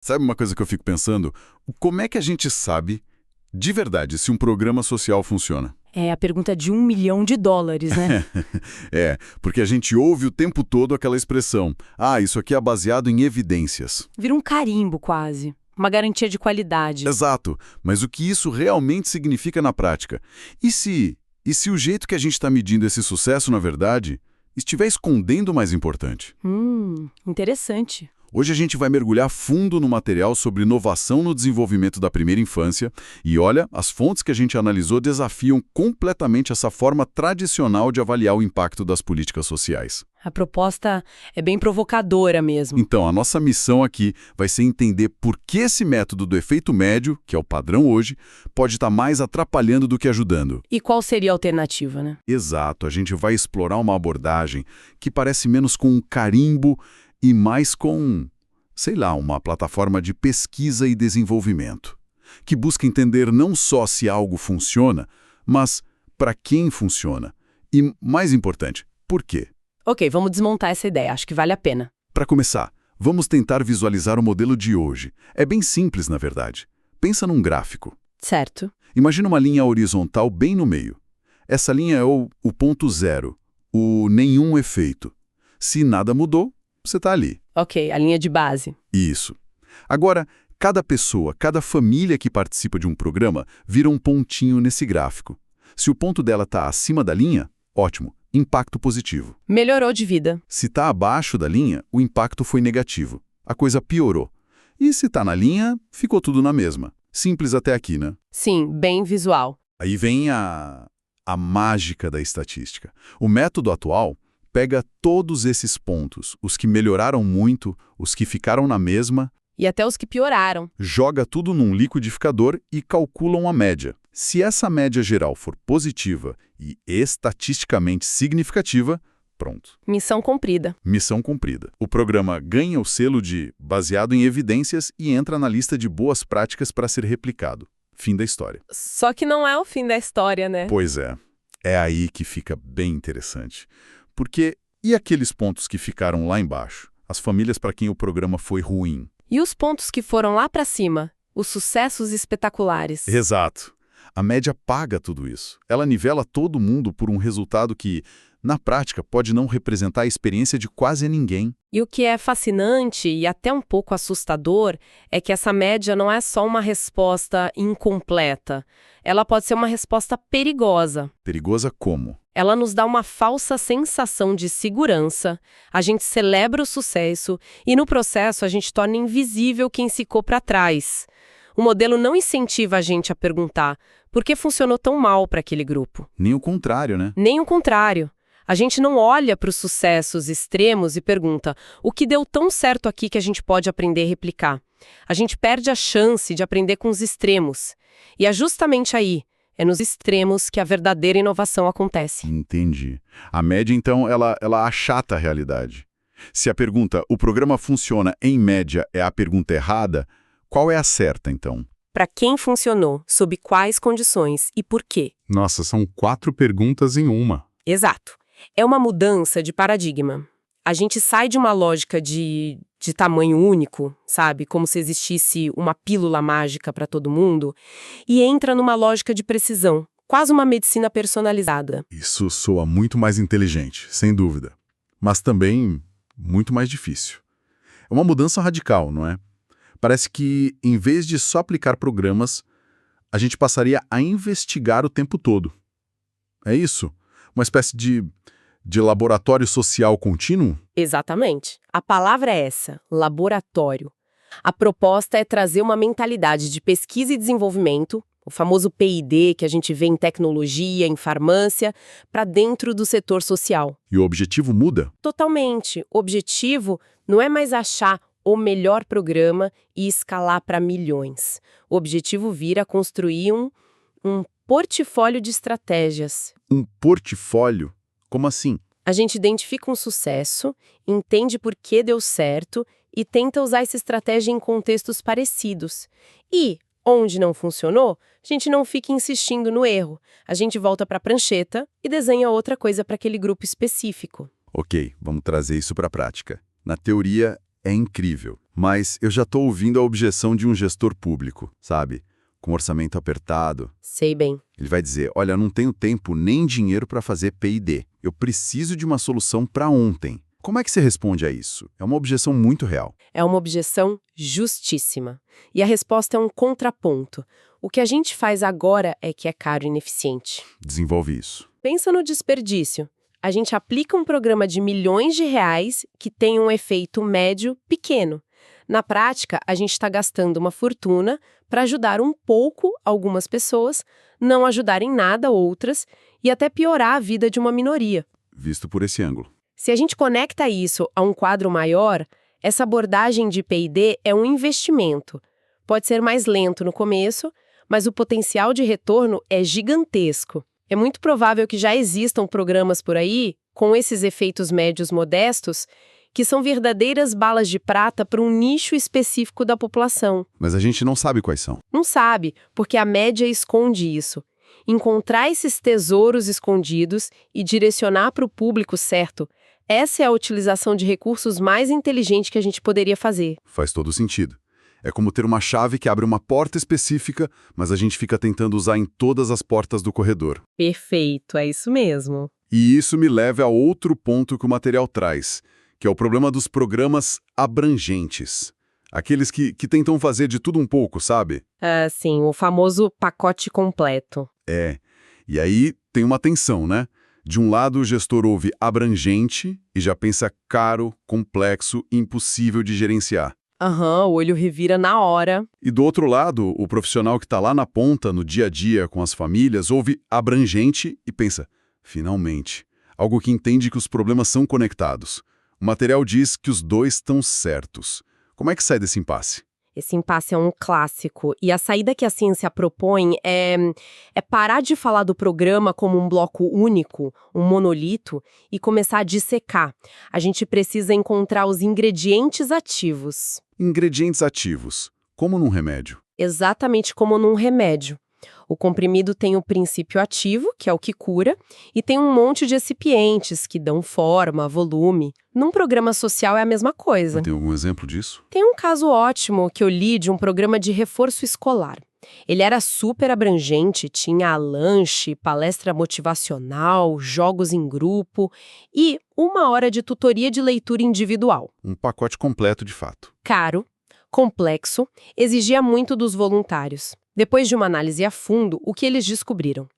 Sabe uma coisa que eu fico pensando? Como é que a gente sabe, de verdade, se um programa social funciona? É a pergunta de US$ 1 milhão, né? É, porque a gente ouve o tempo todo aquela expressão: ah, isso aqui é baseado em evidências. Vira um carimbo, quase. Uma garantia de qualidade. Exato, mas o que isso realmente significa na prática? E se o jeito que a gente está medindo esse sucesso, na verdade, estiver escondendo o mais importante? Interessante. Hoje a gente vai mergulhar fundo no material sobre inovação no desenvolvimento da primeira infância e olha, as fontes que a gente analisou desafiam completamente essa forma tradicional de avaliar o impacto das políticas sociais. A proposta é bem provocadora mesmo. Então, a nossa missão aqui vai ser entender por que esse método do efeito médio, que é o padrão hoje, pode estar mais atrapalhando do que ajudando. E qual seria a alternativa, né? Exato, a gente vai explorar uma abordagem que parece menos com um carimbo e mais com, sei lá, uma plataforma de pesquisa e desenvolvimento, que busca entender não só se algo funciona, mas para quem funciona. E, mais importante, por quê? Ok, vamos desmontar essa ideia. Acho que vale a pena. Para começar, vamos tentar visualizar o modelo de hoje. É bem simples, na verdade. Pensa num gráfico. Certo. Imagina uma linha horizontal bem no meio. Essa linha é o ponto zero, o nenhum efeito. Se nada mudou, você está ali. Ok, a linha de base. Isso. Agora, cada pessoa, cada família que participa de um programa vira um pontinho nesse gráfico. Se o ponto dela está acima da linha, ótimo, impacto positivo. Melhorou de vida. Se está abaixo da linha, o impacto foi negativo. A coisa piorou. E se está na linha, ficou tudo na mesma. Simples até aqui, né? Sim, bem visual. Aí vem a mágica da estatística. O método atual pega todos esses pontos, os que melhoraram muito, os que ficaram na mesma, E até os que pioraram. joga tudo num liquidificador e calcula uma média. Se essa média geral for positiva e estatisticamente significativa, pronto. Missão cumprida. Missão cumprida. O programa ganha o selo de baseado em evidências e entra na lista de boas práticas para ser replicado. Fim da história. Só que não é o fim da história, né? Pois é. É aí que fica bem interessante. Porque, e aqueles pontos que ficaram lá embaixo? As famílias para quem o programa foi ruim? E os pontos que foram lá pra cima? Os sucessos espetaculares. Exato. A média paga tudo isso. Ela nivela todo mundo por um resultado que, na prática, pode não representar a experiência de quase ninguém. E o que é fascinante e até um pouco assustador é que essa média não é só uma resposta incompleta. Ela pode ser uma resposta perigosa. Perigosa como? Ela nos dá uma falsa sensação de segurança, a gente celebra o sucesso e, no processo, a gente torna invisível quem ficou para trás. O modelo não incentiva a gente a perguntar por que funcionou tão mal para aquele grupo. Nem o contrário, né? Nem o contrário. A gente não olha para os sucessos extremos e pergunta o que deu tão certo aqui que a gente pode aprender a replicar. A gente perde a chance de aprender com os extremos. E é justamente aí, é nos extremos que a verdadeira inovação acontece. Entendi. A média, então, ela achata a realidade. Se a pergunta, o programa funciona em média, é a pergunta errada, qual é a certa, então? Para quem funcionou, sob quais condições e por quê? Nossa, são 4 perguntas em uma. Exato. É uma mudança de paradigma. A gente sai de uma lógica de tamanho único, sabe? Como se existisse uma pílula mágica para todo mundo, e entra numa lógica de precisão, quase uma medicina personalizada. Isso soa muito mais inteligente, sem dúvida. Mas também muito mais difícil. É uma mudança radical, não é? Parece que, em vez de só aplicar programas, a gente passaria a investigar o tempo todo. É isso? Uma espécie de laboratório social contínuo? Exatamente. A palavra é essa, laboratório. A proposta é trazer uma mentalidade de pesquisa e desenvolvimento, o famoso P&D que a gente vê em tecnologia, em farmácia, para dentro do setor social. E o objetivo muda? Totalmente. O objetivo não é mais achar o melhor programa e escalar para milhões. O objetivo vira construir um portfólio de estratégias. Um portfólio? Como assim? A gente identifica um sucesso, entende por que deu certo e tenta usar essa estratégia em contextos parecidos. E, onde não funcionou, a gente não fica insistindo no erro. A gente volta para a prancheta e desenha outra coisa para aquele grupo específico. Ok, vamos trazer isso para a prática. Na teoria, é incrível. Mas eu já estou ouvindo a objeção de um gestor público, sabe? Com orçamento apertado. Sei bem. Ele vai dizer, olha, eu não tenho tempo nem dinheiro para fazer P&D. Eu preciso de uma solução para ontem. Como é que você responde a isso? É uma objeção muito real. É uma objeção justíssima. E a resposta é um contraponto. O que a gente faz agora é que é caro e ineficiente. Desenvolve isso. Pensa no desperdício. A gente aplica um programa de milhões de reais que tem um efeito médio pequeno. Na prática, a gente está gastando uma fortuna para ajudar um pouco algumas pessoas, não ajudar em nada outras e até piorar a vida de uma minoria. Visto por esse ângulo. Se a gente conecta isso a um quadro maior, essa abordagem de P&D é um investimento. Pode ser mais lento no começo, mas o potencial de retorno é gigantesco. É muito provável que já existam programas por aí, com esses efeitos médios modestos, que são verdadeiras balas de prata para um nicho específico da população. Mas a gente não sabe quais são. Não sabe, porque a média esconde isso. Encontrar esses tesouros escondidos e direcionar para o público certo, essa é a utilização de recursos mais inteligente que a gente poderia fazer. Faz todo sentido. É como ter uma chave que abre uma porta específica, mas a gente fica tentando usar em todas as portas do corredor. Perfeito, é isso mesmo. E isso me leva a outro ponto que o material traz, que é o problema dos programas abrangentes. Aqueles que tentam fazer de tudo um pouco, sabe? Sim, o famoso pacote completo. É. E aí tem uma tensão, né? De um lado, o gestor ouve abrangente e já pensa caro, complexo, impossível de gerenciar. O olho revira na hora. E do outro lado, o profissional que está lá na ponta, no dia a dia com as famílias, ouve abrangente e pensa, finalmente, algo que entende que os problemas são conectados. O material diz que os dois estão certos. Como é que sai desse impasse? Esse impasse é um clássico, e a saída que a ciência propõe é parar de falar do programa como um bloco único, um monolito, e começar a dissecar. A gente precisa encontrar os ingredientes ativos. Ingredientes ativos, como num remédio. Exatamente como num remédio. O comprimido tem o princípio ativo, que é o que cura, e tem um monte de excipientes que dão forma, volume. Num programa social é a mesma coisa. Tem algum exemplo disso? Tem um caso ótimo que eu li de um programa de reforço escolar. Ele era super abrangente, tinha lanche, palestra motivacional, jogos em grupo e 1 hora de tutoria de leitura individual. Um pacote completo, de fato. Caro, complexo, exigia muito dos voluntários. Depois de uma análise a fundo, o que eles descobriram?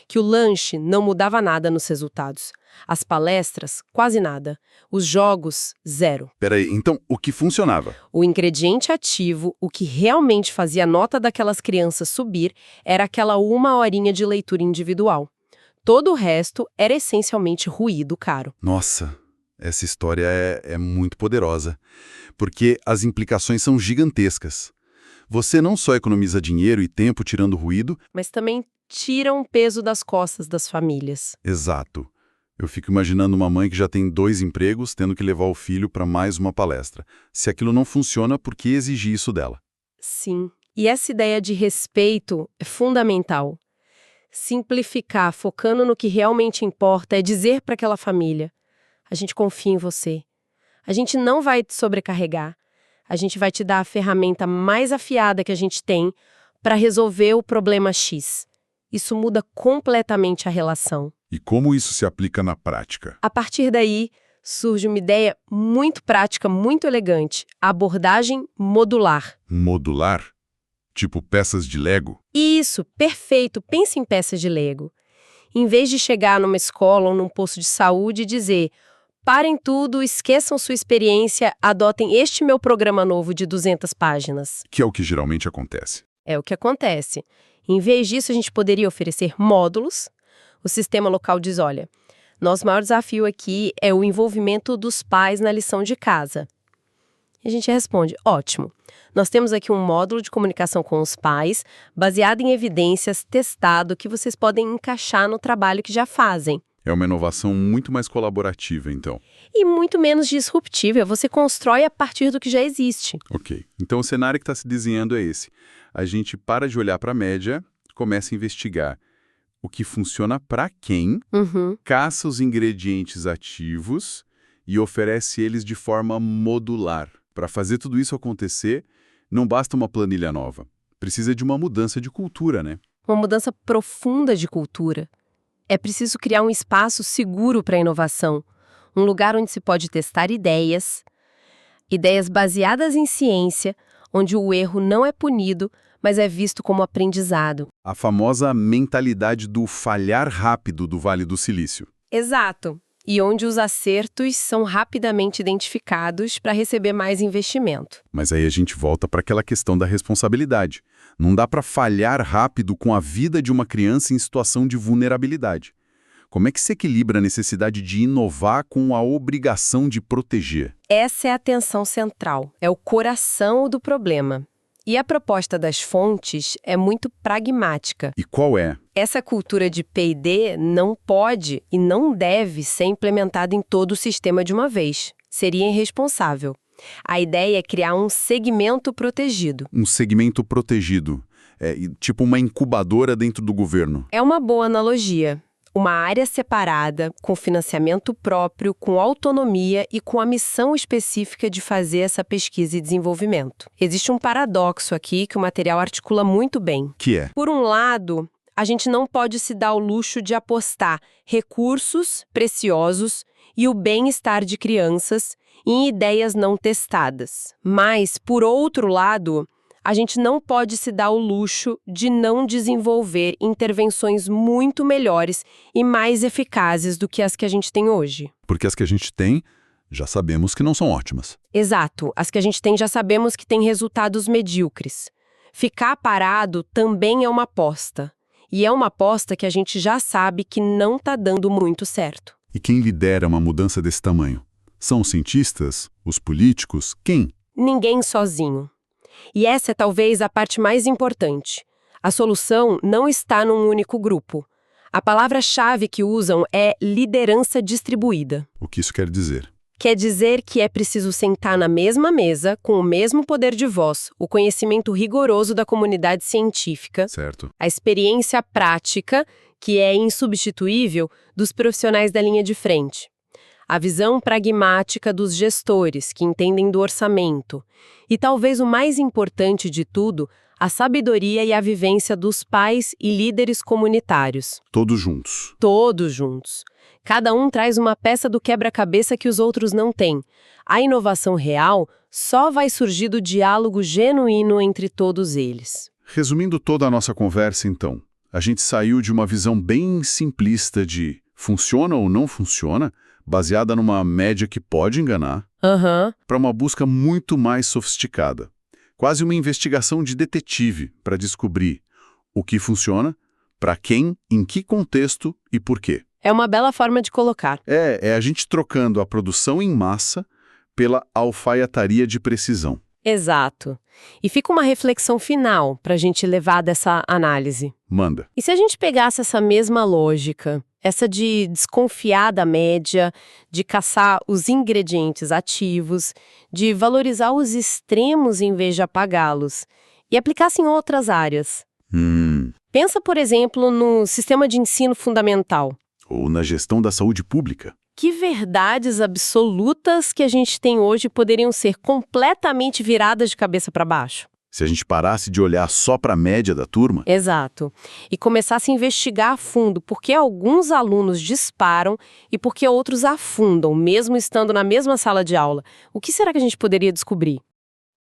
Que o lanche não mudava nada nos resultados. As palestras, quase nada. Os jogos, zero. Peraí, então o que funcionava? O ingrediente ativo, o que realmente fazia a nota daquelas crianças subir, era aquela 1 horinha de leitura individual. Todo o resto era essencialmente ruído caro. Nossa, essa história é muito poderosa, porque as implicações são gigantescas. Você não só economiza dinheiro e tempo tirando ruído, Mas também tiram o peso das costas das famílias. exato. Eu fico imaginando uma mãe que já tem 2 empregos, tendo que levar o filho para mais uma palestra. Se aquilo não funciona, por que exigir isso dela? Sim. E essa ideia de respeito é fundamental. Simplificar, focando no que realmente importa, é dizer para aquela família: a gente confia em você. A gente não vai te sobrecarregar. A gente vai te dar a ferramenta mais afiada que a gente tem para resolver o problema X. Isso muda completamente a relação. E como isso se aplica na prática? A partir daí, surge uma ideia muito prática, muito elegante: a abordagem modular. Modular? Tipo peças de Lego? Isso, perfeito. Pense em peças de Lego. Em vez de chegar numa escola ou num posto de saúde e dizer: parem tudo, esqueçam sua experiência, adotem este meu programa novo de 200 páginas. Que é o que geralmente acontece. É o que acontece. Em vez disso, a gente poderia oferecer módulos. O sistema local diz: olha, nosso maior desafio aqui é o envolvimento dos pais na lição de casa. E a gente responde: ótimo. Nós temos aqui um módulo de comunicação com os pais, baseado em evidências, testado, que vocês podem encaixar no trabalho que já fazem. É uma inovação muito mais colaborativa, então. E muito menos disruptiva, você constrói a partir do que já existe. Ok. Então o cenário que está se desenhando é esse. A gente para de olhar para a média, começa a investigar o que funciona para quem, caça os ingredientes ativos e oferece eles de forma modular. Para fazer tudo isso acontecer, não basta uma planilha nova. Precisa de uma mudança de cultura, né? Uma mudança profunda de cultura. É preciso criar um espaço seguro para a inovação, um lugar onde se pode testar ideias baseadas em ciência, onde o erro não é punido, mas é visto como aprendizado. A famosa mentalidade do falhar rápido do Vale do Silício. Exato. E onde os acertos são rapidamente identificados para receber mais investimento. Mas aí a gente volta para aquela questão da responsabilidade. Não dá para falhar rápido com a vida de uma criança em situação de vulnerabilidade. Como é que se equilibra a necessidade de inovar com a obrigação de proteger? Essa é a tensão central, é o coração do problema. E a proposta das fontes é muito pragmática. E qual é? Essa cultura de P&D não pode e não deve ser implementada em todo o sistema de uma vez. Seria irresponsável. A ideia é criar um segmento protegido. Um segmento protegido. Tipo uma incubadora dentro do governo. É uma boa analogia. Uma área separada, com financiamento próprio, com autonomia e com a missão específica de fazer essa pesquisa e desenvolvimento. Existe um paradoxo aqui que o material articula muito bem. Que é? Por um lado, a gente não pode se dar o luxo de apostar recursos preciosos e o bem-estar de crianças em ideias não testadas. Mas, por outro lado, a gente não pode se dar o luxo de não desenvolver intervenções muito melhores e mais eficazes do que as que a gente tem hoje. Porque as que a gente tem, já sabemos que não são ótimas. Exato. As que a gente tem já sabemos que têm resultados medíocres. Ficar parado também é uma aposta. E é uma aposta que a gente já sabe que não está dando muito certo. E quem lidera uma mudança desse tamanho? São os cientistas? Os políticos? Quem? Ninguém sozinho. E essa é talvez a parte mais importante. A solução não está num único grupo. A palavra-chave que usam é liderança distribuída. O que isso quer dizer? Quer dizer que é preciso sentar na mesma mesa, com o mesmo poder de voz, o conhecimento rigoroso da comunidade científica, Certo. a experiência prática, que é insubstituível, dos profissionais da linha de frente. A visão pragmática dos gestores, que entendem do orçamento. E talvez o mais importante de tudo, a sabedoria e a vivência dos pais e líderes comunitários. Todos juntos. Todos juntos. Cada um traz uma peça do quebra-cabeça que os outros não têm. A inovação real só vai surgir do diálogo genuíno entre todos eles. Resumindo toda a nossa conversa, então, a gente saiu de uma visão bem simplista de funciona ou não funciona, baseada numa média que pode enganar, para uma busca muito mais sofisticada. Quase uma investigação de detetive para descobrir o que funciona, para quem, em que contexto e por quê. É uma bela forma de colocar. É a gente trocando a produção em massa pela alfaiataria de precisão. Exato. E fica uma reflexão final para a gente levar dessa análise. Manda. E se a gente pegasse essa mesma lógica, essa de desconfiar da média, de caçar os ingredientes ativos, de valorizar os extremos em vez de apagá-los, e aplicasse em outras áreas? Pensa, por exemplo, no sistema de ensino fundamental. Ou na gestão da saúde pública. Que verdades absolutas que a gente tem hoje poderiam ser completamente viradas de cabeça para baixo? Se a gente parasse de olhar só para a média da turma. Exato. E começasse a investigar a fundo por que alguns alunos disparam e por que outros afundam, mesmo estando na mesma sala de aula. O que será que a gente poderia descobrir?